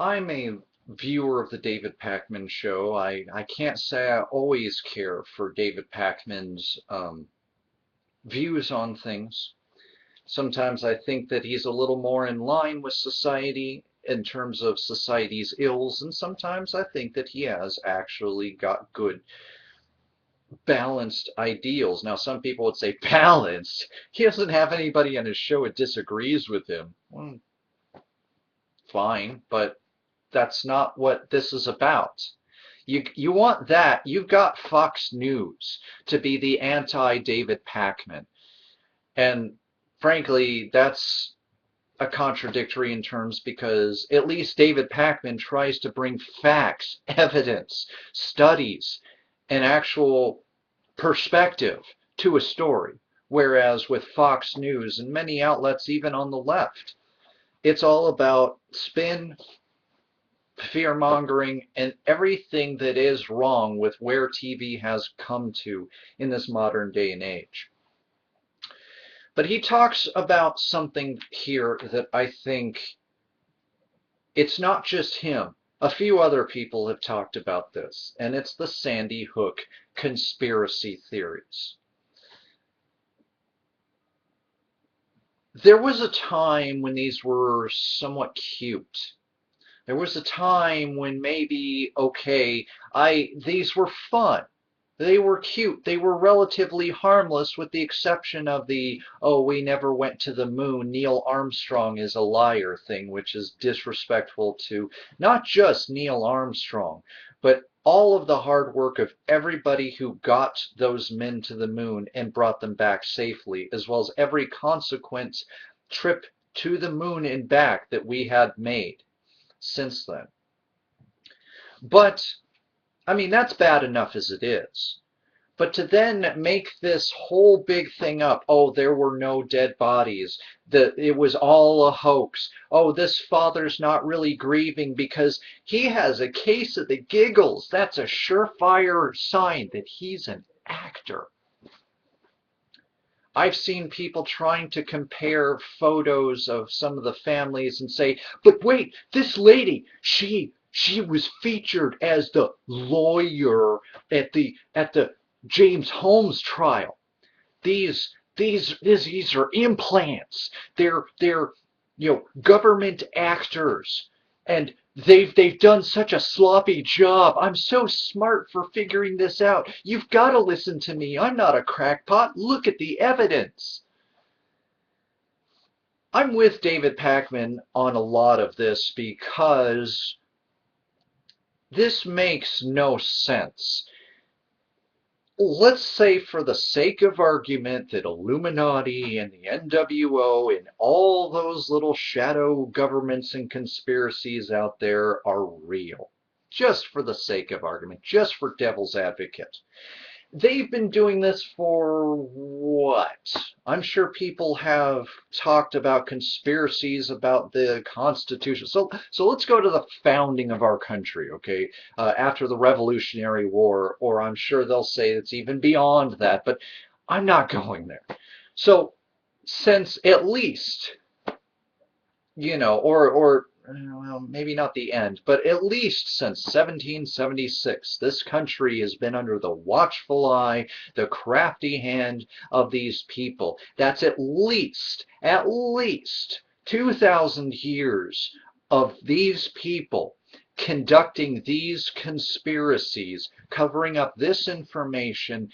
I'm a viewer of the David Pakman show. I can't say I always care for David Pakman's views on things. Sometimes I think that he's a little more in line with society in terms of society's ills, and sometimes I think that he has actually got good, balanced ideals. Now, some people would say balanced. He doesn't have anybody on his show that disagrees with him. Well, fine, but that's not what this is about. You want that, you've got Fox News to be the anti-David Pakman. And frankly, that's a contradictory in terms because at least David Pakman tries to bring facts, evidence, studies, and actual perspective to a story. Whereas with Fox News and many outlets, even on the left, it's all about spin, fear mongering, and everything that is wrong with where TV has come to in this modern day and age. But he talks about something here that I think it's not just him. A few other people have talked about this, and it's the Sandy Hook conspiracy theories. There was a time when these were somewhat cute. There was a time when maybe, okay, these were fun. They were cute. They were relatively harmless with the exception of the, oh, we never went to the moon, Neil Armstrong is a liar thing, which is disrespectful to not just Neil Armstrong, but all of the hard work of everybody who got those men to the moon and brought them back safely, as well as every consequent trip to the moon and back that we had made since then. But, I mean, that's bad enough as it is. But to then make this whole big thing up, oh, there were no dead bodies, that it was all a hoax, oh, this father's not really grieving because he has a case of the giggles, that's a surefire sign that he's an actor. I've seen people trying to compare photos of some of the families and say, but wait, this lady, she was featured as the lawyer at the James Holmes trial. These are implants. They're government actors, and they've done such a sloppy job. I'm so smart for figuring this out. You've got to listen to me. I'm not a crackpot. Look at the evidence. I'm with David Pakman on a lot of this because this makes no sense. Let's say for the sake of argument that Illuminati and the NWO and all those little shadow governments and conspiracies out there are real. Just for the sake of argument, just for devil's advocate. They've been doing this for what? I'm sure people have talked about conspiracies about the Constitution. So let's go to the founding of our country, okay? After the Revolutionary War, or I'm sure they'll say it's even beyond that, but I'm not going there. So since at least, or well, maybe not the end, but at least since 1776, this country has been under the watchful eye, the crafty hand of these people. That's at least 2,000 years of these people conducting these conspiracies, covering up this information.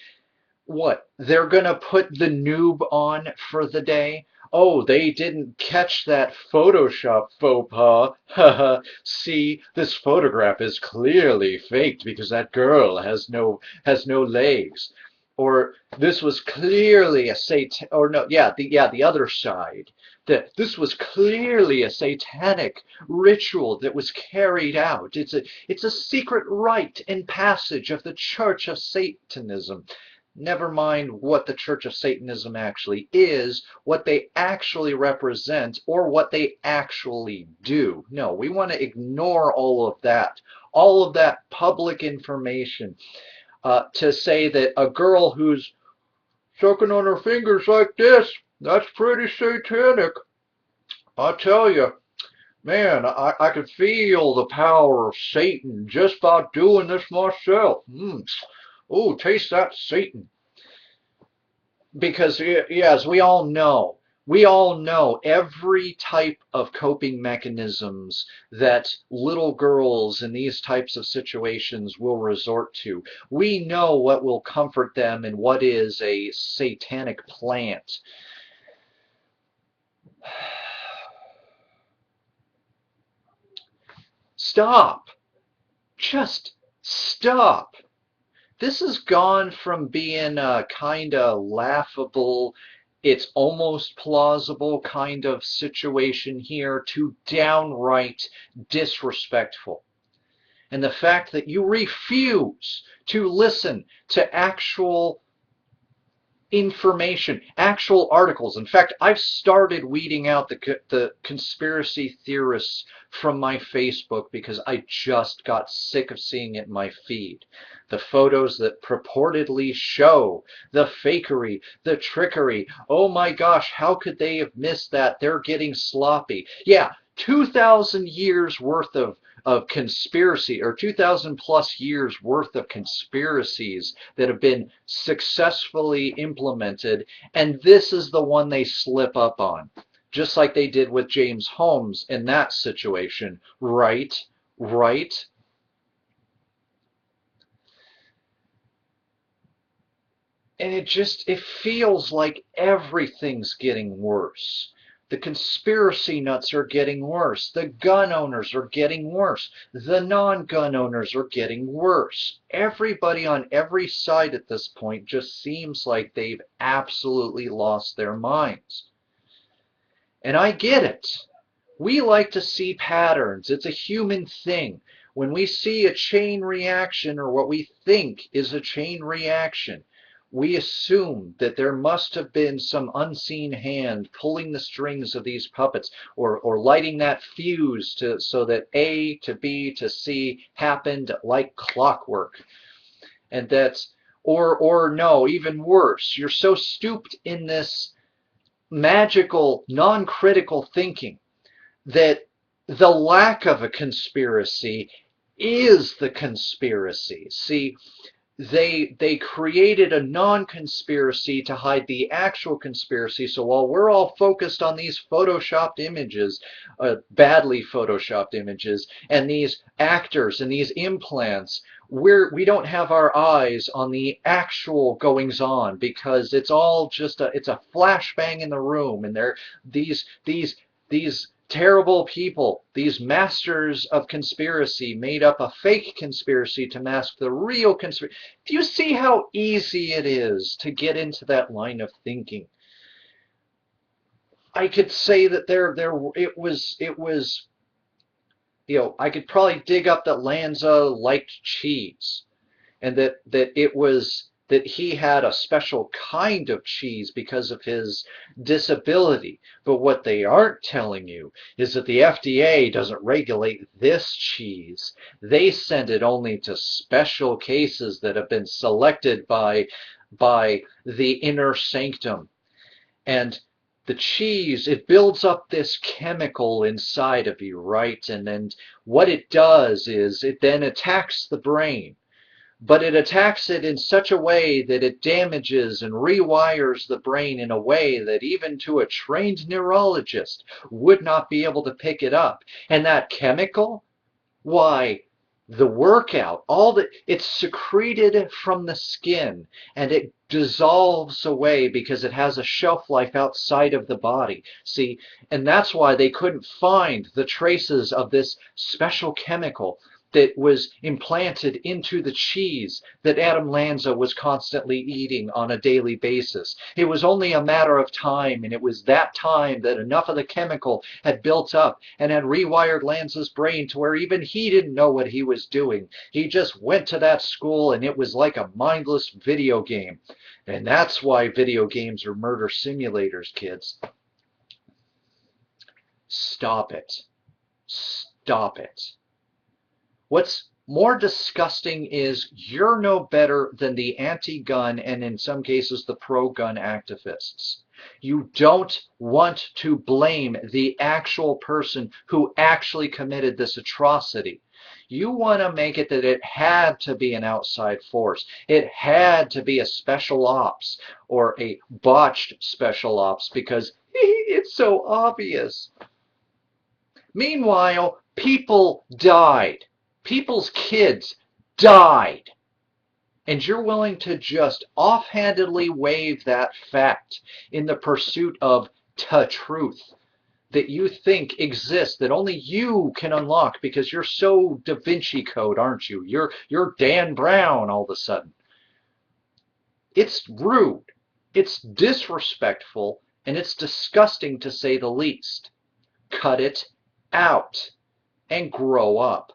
What? They're going to put the noob on for the day? Oh, they didn't catch that Photoshop faux pas. See, this photograph is clearly faked because that girl has no legs. Or this was clearly a or no, the other side. That this was clearly a satanic ritual that was carried out. It's a secret rite and passage of the Church of Satanism. Never mind what the Church of Satanism actually is, what they actually represent, or what they actually do. No, we want to ignore all of that public information, to say that a girl who's sucking on her fingers like this, that's pretty satanic. I tell you, Man, I could feel the power of Satan just by doing this myself. Oh, taste that Satan. Because, yes, we all know every type of coping mechanisms that little girls in these types of situations will resort to. We know what will comfort them and what is a satanic plant. Stop. Just stop. This has gone from being a kind of laughable, it's almost plausible kind of situation here to downright disrespectful. And the fact that you refuse to listen to actual information, actual articles. In fact, I've started weeding out the conspiracy theorists from my Facebook because I just got sick of seeing it in my feed. The photos that purportedly show the fakery, the trickery. Oh my gosh, how could they have missed that? They're getting sloppy. Yeah, 2,000 years worth of conspiracy, or 2,000 plus years worth of conspiracies that have been successfully implemented, and this is the one they slip up on, just like they did with James Holmes in that situation. Right, right. And it feels like everything's getting worse. The conspiracy nuts are getting worse. The gun owners are getting worse. The non-gun owners are getting worse. Everybody on every side at this point just seems like they've absolutely lost their minds. And I get it. We like to see patterns. It's a human thing. When we see a chain reaction, or what we think is a chain reaction, we assume that there must have been some unseen hand pulling the strings of these puppets, or lighting that fuse so that A to B to C happened like clockwork. And that's, or no, even worse, you're so stooped in this magical, non-critical thinking that the lack of a conspiracy is the conspiracy. See, they created a non-conspiracy to hide the actual conspiracy. So while we're all focused on these photoshopped images, badly photoshopped images, and these actors and these implants, we don't have our eyes on the actual goings on, because it's all just it's a flashbang in the room, and these terrible people, these masters of conspiracy, made up a fake conspiracy to mask the real conspiracy. Do you see how easy it is to get into that line of thinking? I could say that it was, I could probably dig up that Lanza liked cheese, and that it was that he had a special kind of cheese because of his disability. But what they aren't telling you is that the FDA doesn't regulate this cheese. They send it only to special cases that have been selected by the inner sanctum. And the cheese, it builds up this chemical inside of you, right? And then what it does is it then attacks the brain, but it attacks it in such a way that it damages and rewires the brain in a way that even to a trained neurologist would not be able to pick it up. And that chemical, why, the workout, all that, it's secreted from the skin, and it dissolves away because it has a shelf life outside of the body. See, and that's why they couldn't find the traces of this special chemical that was implanted into the cheese that Adam Lanza was constantly eating on a daily basis. It was only a matter of time, and it was that time that enough of the chemical had built up and had rewired Lanza's brain to where even he didn't know what he was doing. He just went to that school, and it was like a mindless video game. And that's why video games are murder simulators, kids. Stop it. Stop it. What's more disgusting is you're no better than the anti-gun, and in some cases the pro-gun activists. You don't want to blame the actual person who actually committed this atrocity. You want to make it that it had to be an outside force. It had to be a special ops or a botched special ops because it's so obvious. Meanwhile, people died. People's kids died. And you're willing to just offhandedly wave that fact in the pursuit of the truth that you think exists, that only you can unlock because you're so Da Vinci Code, aren't you? You're Dan Brown all of a sudden. It's rude, it's disrespectful, and it's disgusting to say the least. Cut it out and grow up.